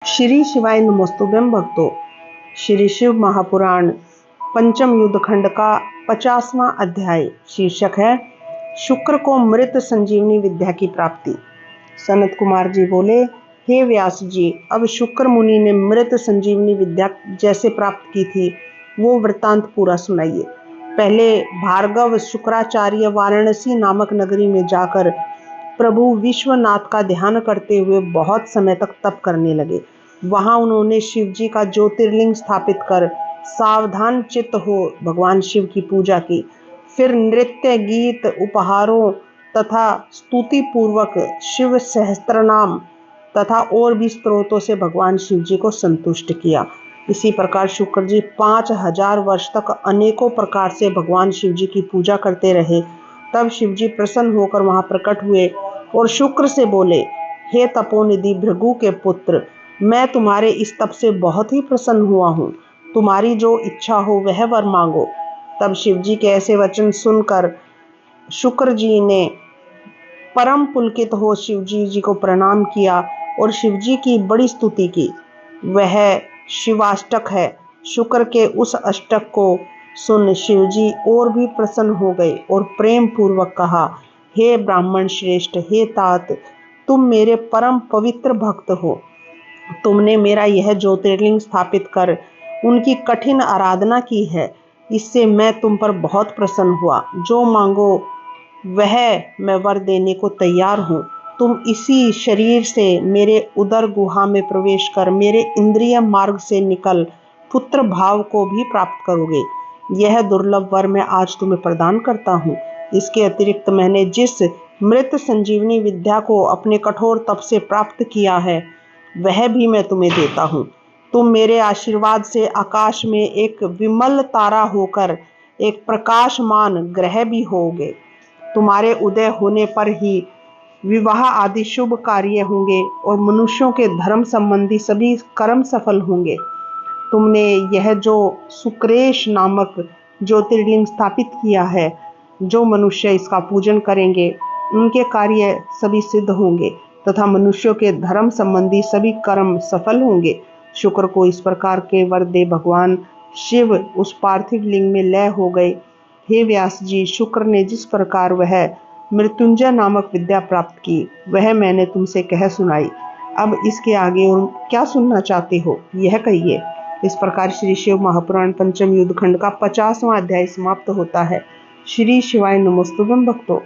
श्री शिवाय नमोस्तुभ्यं भक्तों। श्री शिव महापुराण पंचम युद्ध खंड का 50वां अध्याय शीर्षक है शुक्र को मृत संजीवनी विद्या की प्राप्ति। सनत कुमार जी बोले, हे व्यास जी, अब शुक्र मुनि ने मृत संजीवनी विद्या जैसे प्राप्त की थी वो वृत्तांत पूरा सुनाइए। पहले भार्गव शुक्राचार्य वाराणसी नामक नगरी में जाकर प्रभु विश्वनाथ का ध्यान करते हुए बहुत समय तक तप करने लगे। वहां उन्होंने शिव जी का ज्योतिर्लिंग स्थापित कर सावधान चित्त हो भगवान शिव की पूजा की। फिर नृत्य, गीत, उपहारों तथा स्तुति पूर्वक शिव सहस्त्रनाम तथा और भी स्त्रोतों से भगवान शिव जी को संतुष्ट किया। इसी प्रकार शुक्र जी 5000 वर्ष तक अनेकों प्रकार से भगवान शिव जी की पूजा करते रहे। तब शिव जी प्रसन्न होकर वहां प्रकट हुए और शुक्र से बोले, हे तपोनिधि भृगु के पुत्र, मैं तुम्हारे इस तप से बहुत ही प्रसन्न हुआ हूँ। तुम्हारी जो इच्छा हो वह वर मांगो। तब शिव जी के ऐसे वचन सुनकर शुक्र जी ने परम पुलकित हो शिव जी को प्रणाम किया और शिव जी की बड़ी स्तुति की। वह शिवाष्टक है। शुक्र के उस अष्टक को सुन शिव जी और भी प्रसन्न हो गए और प्रेम पूर्वक कहा, हे ब्राह्मण श्रेष्ठ, हे तात, तुम मेरे परम पवित्र भक्त हो। तुमने मेरा यह ज्योतिर्लिंग स्थापित कर उनकी कठिन आराधना की है। इससे मैं तुम पर बहुत प्रसन्न हुआ। जो मांगो वह मैं वर देने को तैयार हूँ। तुम इसी शरीर से मेरे उदर गुहा में प्रवेश कर मेरे इंद्रिय मार्ग से निकल पुत्र भाव को भी प्राप्त करोगे। यह दुर्लभ वर मैं आज तुम्हें प्रदान करता हूँ। इसके अतिरिक्त मैंने जिस मृत संजीवनी विद्या को अपने कठोर तप से प्राप्त किया है वह भी मैं तुम्हें देता हूँ। तुम मेरे आशीर्वाद से आकाश में एक विमल तारा होकर एक प्रकाशमान ग्रह भी होगे। तुम्हारे उदय होने पर ही विवाह आदि शुभ कार्य होंगे और मनुष्यों के धर्म संबंधी सभी कर्म सफल होंगे। तुमने यह जो सुक्रेश नामक ज्योतिर्लिंग स्थापित किया है, जो मनुष्य इसका पूजन करेंगे उनके कार्य सभी सिद्ध होंगे तथा मनुष्यों के धर्म संबंधी सभी कर्म सफल होंगे। शुक्र को इस प्रकार के वर दे भगवान शिव उस पार्थिव लिंग में लय हो गए। हे व्यास जी, शुक्र ने जिस प्रकार वह मृत्युंजय नामक विद्या प्राप्त की वह मैंने तुमसे कह सुनाई। अब इसके आगे और क्या सुनना चाहते हो यह कहिए। इस प्रकार श्री शिव महापुराण पंचम युद्ध खंड का 50वां अध्याय समाप्त होता है। श्री शिवाय नमोस्तुभ्यं भक्तों।